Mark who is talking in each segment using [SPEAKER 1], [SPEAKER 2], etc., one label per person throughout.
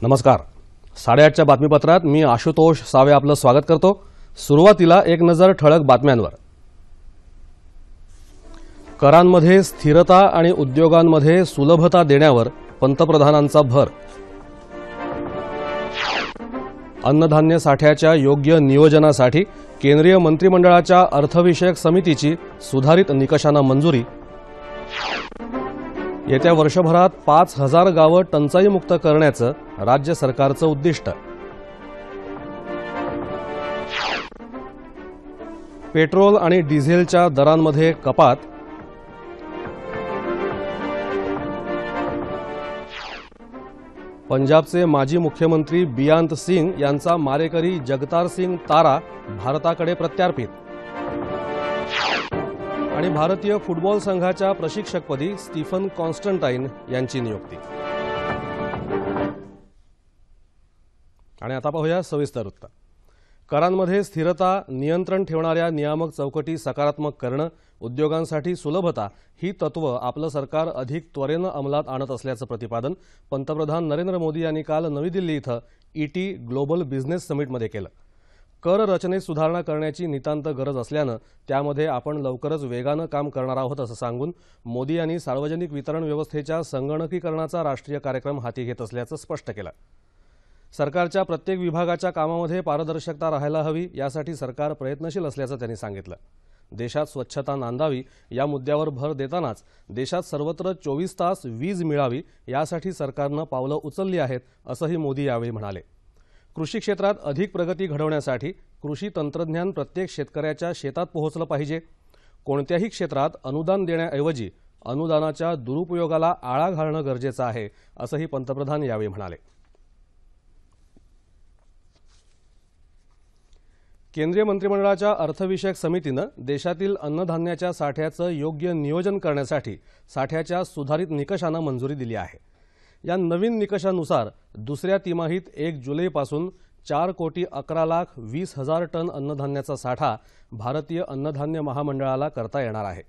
[SPEAKER 1] नमस्कार. 8:30च्या बातमीपत्रात मी आशुतोष सावे आपलं स्वागत करतो. सुरुवातीला एक नजर ठळक बातम्यांवर. करांमध्ये स्थिरता आणि उद्योगांमध्ये सुलभता देण्यावर पंतप्रधानांचा भर. अन्नधान्य साठ्याच्या योग्य नियोजनासाठी केंद्रीय मंत्रिमंडळाच्या अर्थविषयक समितीची सुधारित निकषांना मंजुरी. येत्या वर्षभरात 5,000 गावं टंचाईमुक्त करण्याचं राज्य सरकारचं उद्दिष्ट. पेट्रोल आणि डिझेलच्या दरांमध्ये कपात. पंजाबचे माजी मुख्यमंत्री बियांत सिंग यांचा मारेकरी जगतार सिंग तारा भारताकडे प्रत्यार्पित. आणि भारतीय फुटबॉल संघाच्या प्रशिक्षकपदी स्टीफन कॉन्स्टंटाईन यांची नियुक्ती. आणि आता पाहूया सविस्तर वृत्त. करांमध्ये स्थिरता, नियंत्रण ठेवणाऱ्या नियामक चौकटी सकारात्मक करणं, उद्योगांसाठी सुलभता ही तत्त्व आपलं सरकार अधिक त्वरेनं अंमलात आणत असल्याचं प्रतिपादन पंतप्रधान नरेंद्र मोदी यांनी काल नवी दिल्ली इथं ईटी ग्लोबल बिझनेस समिटमध्ये केलं. कर रचनेत सुधारणा करण्याची नितांत गरज असल्यानं त्यामध्ये आपण लवकरच वेगानं काम करणार आहोत असं सांगून मोदी यांनी सार्वजनिक वितरण व्यवस्थेच्या संगणकीकरणाचा राष्ट्रीय कार्यक्रम हाती घेत असल्याचं स्पष्ट केलं. सरकारच्या प्रत्येक विभागाच्या कामामध्ये पारदर्शकता राहायला हवी यासाठी सरकार प्रयत्नशील असल्याचं त्यांनी सांगितलं. देशात स्वच्छता नांदावी या मुद्द्यावर भर देतानाच देशात सर्वत्र 24 तास वीज मिळावी यासाठी सरकारनं पावलं उचलली आहेत असंही मोदी यावेळी म्हणाले. कृषी क्षेत्रात अधिक प्रगती घडवण्यासाठी कृषी तंत्रज्ञान प्रत्येक शेतकऱ्याच्या शेतात पोहोचलं पाहिजे. कोणत्याही क्षेत्रात अनुदान देण्याऐवजी अनुदानाच्या दुरुपयोगाला आळा घालणं गरजेचं आहे असंही पंतप्रधान यावेळी म्हणाले. केंद्रीय मंत्रिमंडळाच्या अर्थविषयक समितीनं देशातील अन्नधान्याच्या साठ्याचं योग्य नियोजन करण्यासाठी साठ्याच्या सुधारित निकषांना मंजुरी दिली आहे. या नवीन निकषानुसार दुसऱ्या तिमाहीत 1 जुलैपासून 4,11,20,000 टन अन्नधान्याचा साठा भारतीय अन्नधान्य महामंडळाला करता येणार आहे.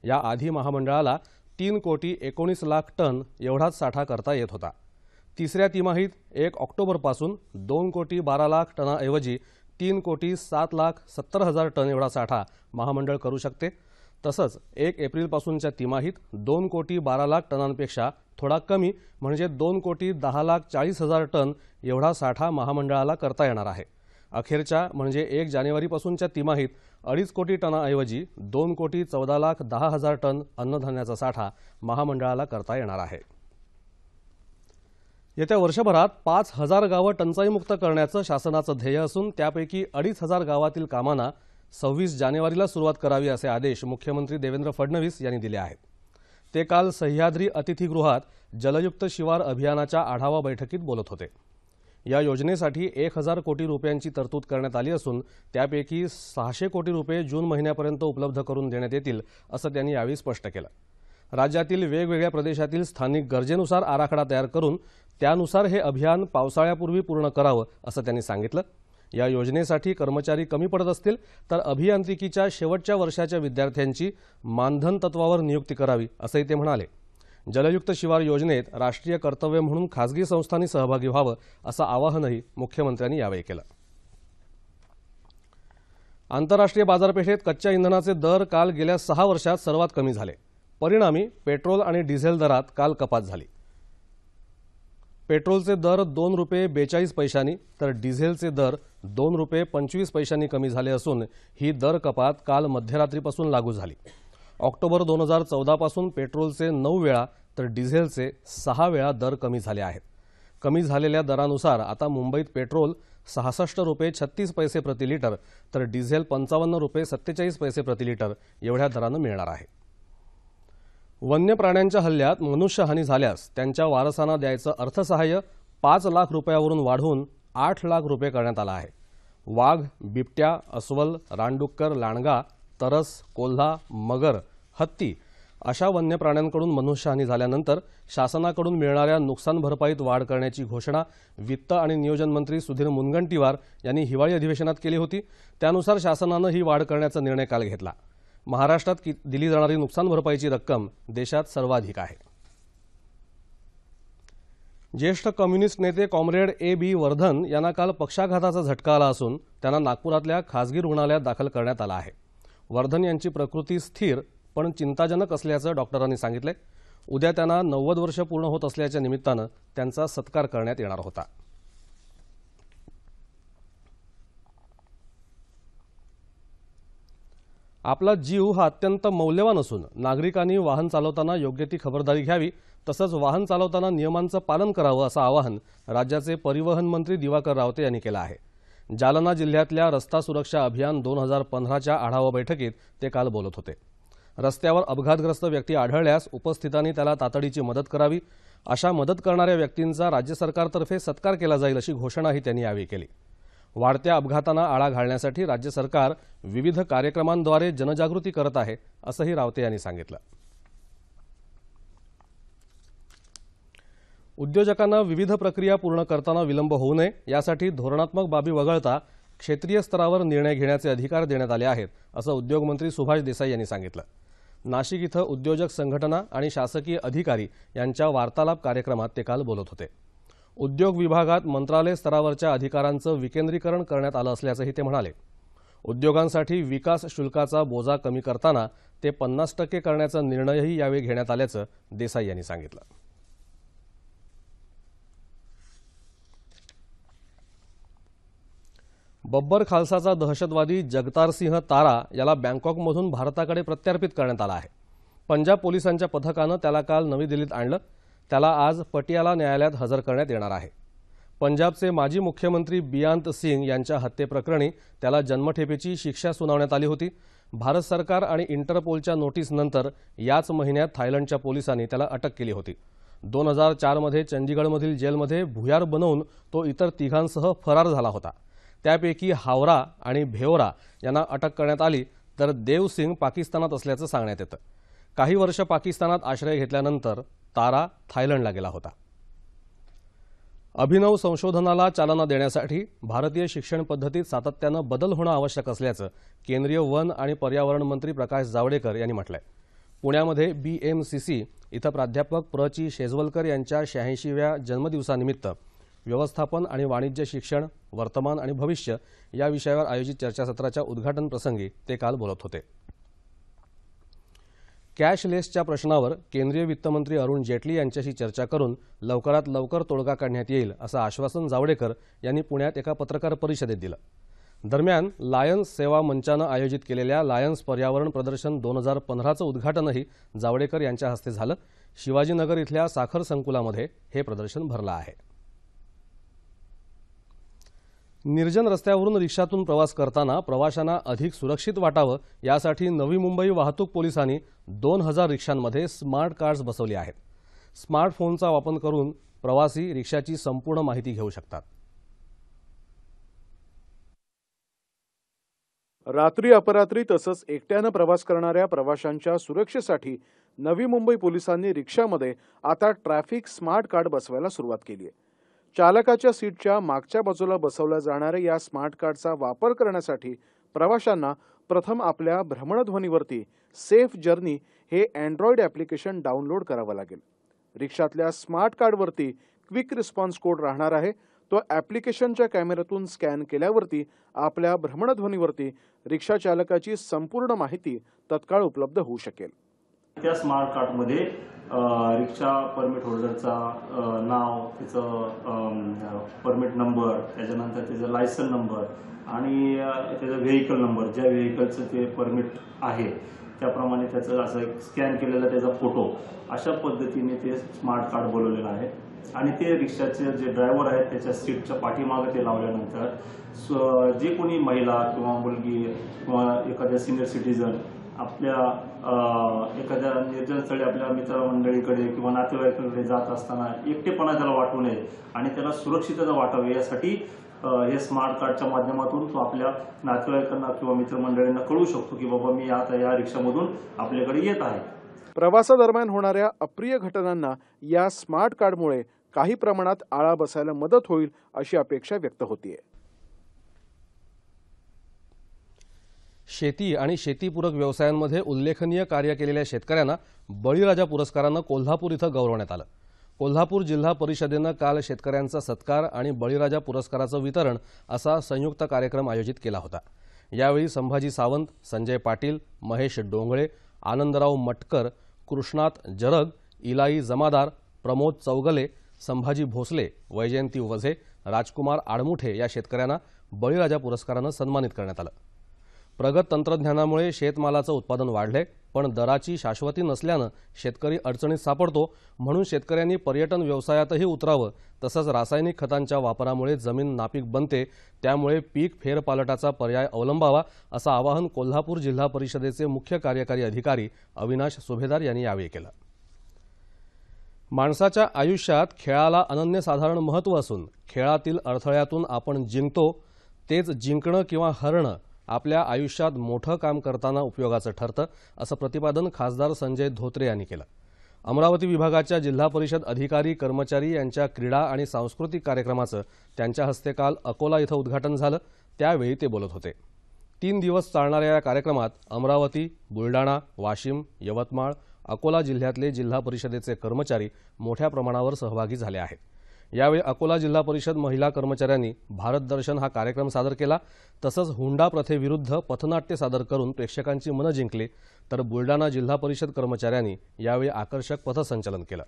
[SPEAKER 1] याआधी महामंडळाला 3,19,00,000 टन एवढाच साठा करता येत होता. तिसऱ्या तिमाहीत 1 ऑक्टोबरपासून 2,12,00,000 टनाऐवजी 3,07,70,000 टन एवढा साठा महामंडळ करू शकते. तसंच 1 एप्रिलपासूनच्या तिमाहीत 2,12,00,000 टनांपेक्षा थोडा कमी म्हणजे 2,10,40,000 टन एवढा साठा महामंडळाला करता येणार आहे. अखेरच्या म्हणजे 1 जानेवारीपासूनच्या तिमाहीत 2.5 कोटी टनाऐवजी 2,14,10,000 टन अन्नधान्याचा साठा महामंडळाला करता येणार आहे. येत्या वर्षभरात 5,000 गावं टंचाईमुक्त करण्याचं शासनाचं ध्येय असून त्यापैकी 2,500 गावातील कामांना 26 जानेवारीला सुरुवात करावी असे आदेश मुख्यमंत्री देवेंद्र फडणवीस यांनी दिले आहेत. ते काल सह्याद्री अतिथीगृहात जलयुक्त शिवार अभियानाच्या आढावा बैठकीत बोलत होते. या योजनेसाठी 1,000 कोटी रुपयांची तरतूद करण्यात आली असून त्यापैकी 600 कोटी रुपये जून महिन्यापर्यंत उपलब्ध करून देण्यात येतील असं त्यांनी यावेळी स्पष्ट केलं. राज्यातील वेगवेगळ्या प्रदेशातील स्थानिक गरजेनुसार आराखडा तयार करून त्यानुसार हे अभियान पावसाळ्यापूर्वी पूर्ण करावं असं त्यांनी सांगितलं. या योजनेसाठी कर्मचारी कमी पडत असतील तर अभियांत्रिकीच्या शेवटच्या वर्षाच्या विद्यार्थ्यांची मानधन तत्वावर नियुक्ती करावी असंही ते म्हणाले. जलयुक्त शिवार योजनेत राष्ट्रीय कर्तव्य म्हणून खासगी संस्थांनी सहभागी व्हावं असं आवाहनही मुख्यमंत्र्यांनी यावेळी केलं. आंतरराष्ट्रीय बाजारपेठेत कच्च्या इंधनाचे दर काल गेल्या 6 वर्षात सर्वात कमी झाले. परिणामी पेट्रोल आणि डिझेल दरात काल कपात झाली. पेट्रोलचे दर 2 रुपये 42 पैशांनी तर डिझेलचे दर 2 रुपये 25 पैशांनी कमी झाले असून ही दर कपात काल मध्यरात्रीपासून लागू झाली. ऑक्टोबर 2014 पासून पेट्रोलचे 9 वेळा तर डिझेलचे 6 वेळा दर कमी झाले आहेत. कमी झालेल्या दरानुसार आता मुंबईत पेट्रोल 66 रुपये 36 पैसे प्रति लिटर तर डिझेल 55 रुपये 47 पैसे प्रति लिटर एवढ्या दरानं मिळणार आहे. वन्य प्राण्यांच्या हल्ल्यात मनुष्यहानी झाल्यास त्यांच्या वारसांना द्यायचं अर्थसहाय्य 5 लाख रुपयावरून वाढवून 8 लाख रुपये करण्यात आलं आहे. वाघ, बिबट्या, अस्वल, रानडुक्कर, लांडगा, तरस, कोल्हा, मगर, हत्ती अशा वन्य प्राण्यांकडून मनुष्यहानी झाल्यानंतर शासनाकडून मिळणाऱ्या नुकसान भरपाईत वाढ करण्याची घोषणा वित्त आणि नियोजन मंत्री सुधीर मुनगंटीवार यांनी हिवाळी अधिवेशनात केली होती. त्यानुसार शासनानं ही वाढ करण्याचा निर्णय काल घेतला. महाराष्ट्रात दिली जाणारी नुकसान भरपाईची रक्कम देशात सर्वाधिक आहे. ज्येष्ठ कम्युनिस्ट नेते कॉम्रेड A.B. वर्धन यांना काल पक्षाघाताचा झटका आला असून त्यांना नागपुरातल्या खासगी रुग्णालयात दाखल करण्यात आलं आहे। वर्धन यांची प्रकृती स्थिर पण चिंताजनक असल्याचं डॉक्टरांनी सांगितलंय। उद्या त्यांना 90 वर्ष पूर्ण होत असल्याच्या निमित्तानं त्यांचा सत्कार करण्यात येणार होता। आपला जीव हा अत्यंत मौल्यवान असून नागरिकांनी वाहन चालवताना योग्य ती खबरदारी घ्यावी, तसंच वाहन चालवताना नियमांचं पालन करावं असं आवाहन राज्याचे परिवहन मंत्री दिवाकर रावते यांनी केलं आहे। जालना जिल्ह्यातल्या रस्ता सुरक्षा अभियान 2015च्या आढावा बैठकीत ते काल बोलत होते। रस्त्यावर अपघातग्रस्त व्यक्ती आढळल्यास उपस्थितांनी त्याला तातडीची मदत करावी, अशा मदत करणाऱ्या व्यक्तींचा राज्य सरकारतर्फे सत्कार केला जाईल अशी घोषणाही त्यांनी यावेळी केली। वाढत्या अपघातांना आळा घालण्यासाठी राज्य सरकार विविध कार्यक्रमांद्वारे जनजागृती करत आहे, असंही रावते यांनी सांगितलं। उद्योजकांना विविध प्रक्रिया पूर्ण करताना विलंब होऊ नये यासाठी धोरणात्मक बाबी वगळता क्षेत्रीय स्तरावर निर्णय घेण्याचे अधिकार देण्यात आले आहेत, असं उद्योगमंत्री सुभाष देसाई यांनी सांगितलं। नाशिक इथं उद्योजक संघटना आणि शासकीय अधिकारी यांच्या वार्तालाप कार्यक्रमात ते काल बोलत होते। उद्योग विभागात मंत्रालय स्तरावरच्या अधिकारांचं विकेंद्रीकरण करण्यात आलं असल्याचंही ते म्हणाले। उद्योगांसाठी विकास शुल्काचा बोजा कमी करताना ते 50% करण्याचा निर्णयही यावेळी घेण्यात आल्याचं देसाई यांनी सांगितलं। बब्बर खालसाचा दहशतवादी जगतार सिंह तारा याला बँकॉकमधून भारताकडे प्रत्यार्पित करण्यात आला आहे। पंजाब पोलिसांच्या पथकानं त्याला काल नवी दिल्लीत आणलं। त्याला आज पटियाला न्यायालयात हजर करण्यात येणार आहे। पंजाबचे माजी मुख्यमंत्री बियांत सिंग यांच्या हत्येप्रकरणी त्याला जन्मठेपेची शिक्षा सुनावण्यात आली होती। भारत सरकार आणि इंटरपोलच्या नोटीसनंतर याच महिन्यात थायलंडच्या पोलिसांनी त्याला अटक केली होती। 2004 मध्ये चंदीगडमधील जेलमध्ये भुयार बनवून तो इतर तिघांसह फरार झाला होता। त्यापैकी हावरा आणि भेवरा यांना अटक करण्यात आली, तर देव सिंग पाकिस्तानात असल्याचं सांगण्यात येतं। काही वर्ष पाकिस्तानात आश्रय घेतल्यानंतर तारा थायलंडला गेला होता। अभिनव संशोधनाला चालना देण्यासाठी भारतीय शिक्षण पद्धतीत सातत्यानं बदल होणं आवश्यक असल्याचं केंद्रीय वन आणि पर्यावरण मंत्री प्रकाश जावडेकर यांनी म्हटलंय। पुण्यामध्ये BMCC इथं प्राध्यापक प्र.ची शेजवलकर यांच्या 86व्या जन्मदिवसानिमित्त व्यवस्थापन आणि वाणिज्य शिक्षण वर्तमान आणि भविष्य या विषयावर आयोजित चर्चासत्राच्या उद्घाटन प्रसंगी ते काल बोलत होते। कॅशलेसच्या प्रश्नावर केंद्रीय वित्तमंत्री अरुण जेटली यांच्याशी चर्चा करून लवकरात लवकर तोडगा काढण्यात येईल असं आश्वासन जावडेकर यांनी पुण्यात एका पत्रकार परिषदेत दिलं। दरम्यान लायन्स सेवा मंचानं आयोजित केलेल्या लायन्स पर्यावरण प्रदर्शन 2015चं उद्घाटनही जावडेकर यांच्या हस्ते झालं। शिवाजीनगर इथल्या साखर संकुलामध्ये हे प्रदर्शन भरलं आहे। निर्जन रस्त्यावरून रिक्षातून प्रवास करताना प्रवाशांना अधिक सुरक्षित वाटावं यासाठी नवी मुंबई वाहतूक पोलिसांनी 2000 रिक्षांमध्ये स्मार्ट कार्ड्स बसवली आहेत। स्मार्टफोनचा वापर करून प्रवासी रिक्षाची संपूर्ण माहिती घेऊ शकतात।
[SPEAKER 2] रात्री अपरात्री तसंच एकट्यानं प्रवास करणाऱ्या प्रवाशांच्या सुरक्षेसाठी नवी मुंबई पोलिसांनी रिक्षामध्ये आता ट्रॅफिक स्मार्ट कार्ड बसवायला सुरुवात केली आहे। चालकाच्या सीटच्या मागच्या बाजूला बसवल्या जाणाऱ्या या स्मार्ट कार्डचा वापर करण्यासाठी प्रवाशांना प्रथम आपल्या भ्रमणध्वनीवरती सेफ जर्नी हे अँड्रॉइड ॲप्लिकेशन डाउनलोड करावं लागेल। रिक्षातल्या स्मार्ट कार्डवरती क्विक रिस्पॉन्स कोड राहणार आहे। तो ॲप्लिकेशनच्या कॅमेऱ्यातून स्कॅन केल्यावरती आपल्या भ्रमणध्वनीवरती रिक्षा चालकाची संपूर्ण माहिती तत्काळ उपलब्ध होऊ शकेल।
[SPEAKER 3] त्या स्मार्ट कार्डमध्ये रिक्षा परमिट होल्डरचा नाव, त्याचं परमिट नंबर, त्याच्यानंतर त्याचा लायसन नंबर आणि त्याचा व्हेकल नंबर, ज्या व्हेकलचं ते परमिट आहे त्याप्रमाणे त्याचं असं एक स्कॅन केलेला त्याचा फोटो, अशा पद्धतीने ते स्मार्ट कार्ड बनवलेलं आहे। आणि ते रिक्षाचे जे ड्रायव्हर आहेत त्याच्या सीटच्या पाठीमागे ते लावल्यानंतर जे कोणी महिला किंवा मुलगी किंवा एखाद्या सिनियर सिटीजन आपल्या एखाद्या निर्जन स्थळी आपल्या मित्रमंडळीकडे किंवा नातेवाईकांकडे जात असताना एकटेपणा त्याला वाटू नये आणि त्याला सुरक्षितता वाटावी यासाठी हे स्मार्ट कार्डच्या माध्यमातून तो आपल्या नातेवाईकांना किंवा मित्रमंडळींना कळू शकतो की बाबा मी आता या रिक्षामधून आपल्याकडे येत आहे।
[SPEAKER 2] प्रवासादरम्यान होणाऱ्या अप्रिय घटनांना या स्मार्ट कार्डमुळे काही प्रमाणात आळा बसायला मदत होईल अशी अपेक्षा व्यक्त होतीये।
[SPEAKER 1] शेती आणि शेतीपूरक व्यवसायांमध्ये उल्लेखनीय कार्य केलेल्या शेतकऱ्यांना बळीराजा पुरस्कारानं कोल्हापूर इथं गौरवण्यात आलं। कोल्हापूर जिल्हा परिषदेनं काल शेतकऱ्यांचा सत्कार आणि बळीराजा पुरस्काराचं वितरण असा संयुक्त कार्यक्रम आयोजित केला होता। यावेळी संभाजी सावंत, संजय पाटील, महेश डोंगळे, आनंदराव मटकर, कृष्णात जरग, इलाई जमादार, प्रमोद चौगले, संभाजी भोसले, वैजयंती वझे, राजकुमार आडमुठे या शेतकऱ्यांना बळीराजा पुरस्कारानं सन्मानित करण्यात आलं। प्रगत तंत्रज्ञानामुळे शेतमालाचं उत्पादन वाढलंय, पण दराची शाश्वती नसल्यानं शेतकरी अडचणीत सापडतो। म्हणून शेतकऱ्यांनी पर्यटन व्यवसायातही उतरावं। तसंच रासायनिक खतांच्या वापरामुळे जमीन नापीक बनते, त्यामुळे पीक फेरपालटाचा पर्याय अवलंबावा असं आवाहन कोल्हापूर जिल्हा परिषदेचे मुख्य कार्यकारी अधिकारी अविनाश सुभेदार यांनी यावेळी केलं। माणसाच्या आयुष्यात खेळाला अनन्यसाधारण महत्त्व असून खेळातील अडथळ्यातून आपण जिंकतो, तेच जिंकणं किंवा हरणं आपल्या आयुष्यात मोठं काम करताना उपयोगाचं ठरतं, असं प्रतिपादन खासदार संजय धोत्रे यांनी केलं। अमरावती विभागाच्या जिल्हा परिषद अधिकारी कर्मचारी यांच्या क्रीडा आणि सांस्कृतिक कार्यक्रमाचं त्यांच्या हस्ते काल अकोला इथं उद्घाटन झालं, त्यावेळी ते बोलत होते। 3 दिवस चालणाऱ्या या कार्यक्रमात अमरावती, बुलडाणा, वाशिम, यवतमाळ, अकोला जिल्ह्यातले जिल्हा परिषदेचे कर्मचारी मोठ्या प्रमाणावर सहभागी झाले आहेत। यावेळी अकोला जिल्हा परिषद महिला कर्मचाऱ्यांनी भारत दर्शन हा कार्यक्रम सादर केला। तसंच हुंडा प्रथेविरुद्ध पथनाट्य सादर करून प्रेक्षकांची मनं जिंकली, तर बुलडाणा जिल्हा परिषद कर्मचाऱ्यांनी यावेळी आकर्षक पथसंचलन केलं।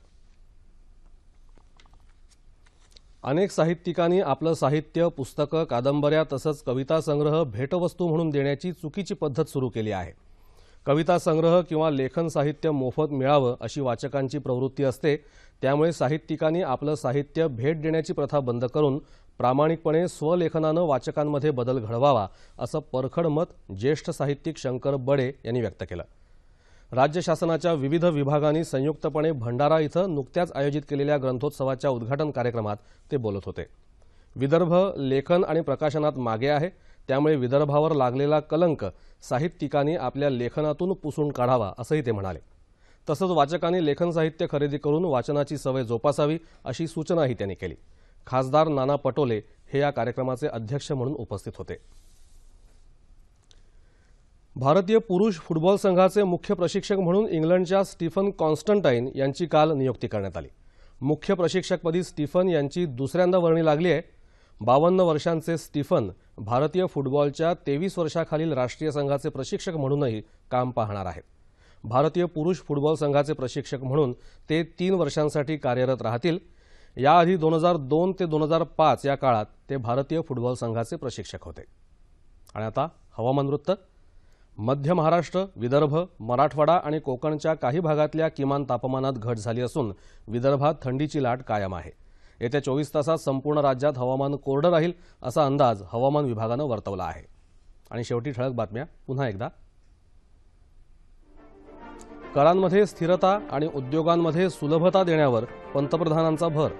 [SPEAKER 1] अनेक साहित्यिकांनी आपलं साहित्य, पुस्तकं, कादंबऱ्या तसंच कविता संग्रह भेटवस्तू म्हणून देण्याची चुकीची पद्धत सुरू केली आहे। कविता संग्रह किंवा लेखन साहित्य मोफत मिळावं अशी वाचकांची प्रवृत्ती असते, त्यामुळे साहित्यिकांनी आपलं साहित्य भेट देण्याची प्रथा बंद करून प्रामाणिकपणे स्वलेखनानं वाचकांमध्ये बदल घडवावा असं परखड मत ज्येष्ठ साहित्यिक शंकर बडे यांनी व्यक्त केलं। राज्य शासनाच्या विविध विभागांनी संयुक्तपणे भंडारा इथं नुकत्याच आयोजित केलेल्या ग्रंथोत्सवाच्या उद्घाटन कार्यक्रमात ते बोलत होते। विदर्भ लेखन आणि प्रकाशनात मागे आहे, त्यामुळे विदर्भावर लागलेला कलंक साहित्यिकांनी आपल्या लेखनातून पुसून काढावा असंही ते म्हणाले। तसंच वाचकांनी लेखन साहित्य खरेदी करून वाचनाची सवय जोपासावी अशी सूचनाही त्यांनी केली। खासदार नाना पटोले हे या कार्यक्रमाचे अध्यक्ष म्हणून उपस्थित होते। भारतीय पुरुष फुटबॉल संघाचे मुख्य प्रशिक्षक म्हणून इंग्लंडच्या स्टीफन कॉन्स्टंटाइन यांची काल नियुक्ती करण्यात आली। मुख्य प्रशिक्षकपदी स्टीफन यांची दुसऱ्यांदा वर्णी लागली आहे। 52 वर्षांचे स्टीफन भारतीय फुटबॉलच्या 23 वर्षाखालील राष्ट्रीय संघाचे प्रशिक्षक म्हणूनही काम पाहणार आहेत। भारतीय पुरुष फुटबॉल संघाचे प्रशिक्षक म्हणून ते 3 वर्षांसाठी कार्यरत राहतील। याआधी 2002 ते 2005 या काळात ते भारतीय फुटबॉल संघाचे प्रशिक्षक होते। आणि आता हवामान वृत्त। मध्य महाराष्ट्र, विदर्भ, मराठवाडा आणि कोकणच्या काही भागातल्या किमान तापमानात घट झाली असून विदर्भात थंडीची लाट कायम आहे। येत्या 24 तासात संपूर्ण राज्यात हवामान कोरडं राहील असा अंदाज हवामान विभागानं वर्तवला आहे। आणि शेवटी ठळक बातम्या पुन्हा एकदा। करांमध्ये स्थिरता आणि उद्योगांमध्ये सुलभता देण्यावर पंतप्रधानांचा भर।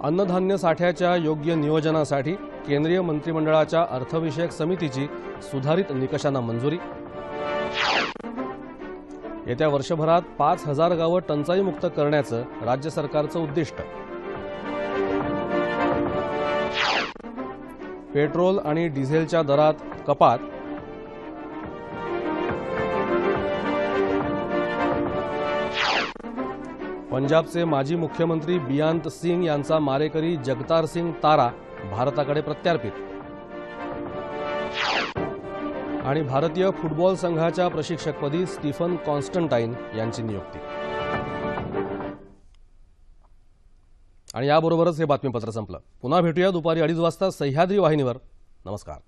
[SPEAKER 1] अन्नधान्य साठ्याच्या योग्य नियोजनासाठी केंद्रीय मंत्रिमंडळाच्या अर्थविषयक समितीची सुधारित निकषांना मंजुरी। येत्या वर्षभरात 5000 गावं टंचाईमुक्त करण्याचं राज्य सरकारचं उद्दिष्ट। पेट्रोल आणि डिझेलच्या दरात कपात। पंजाबचे माजी मुख्यमंत्री बियांत सिंग यांचा मारेकरी जगतार सिंग तारा भारताकडे प्रत्यार्पित। आणि भारतीय फुटबॉल संघाच्या प्रशिक्षकपदी स्टीफन कॉन्स्टंटाइन यांची नियुक्ती। आणि याबरोबरच हे बातमीपत्र संपलं। पुन्हा भेटूया दुपारी 2:30 वाजता सह्याद्री वाहिनीवर। नमस्कार।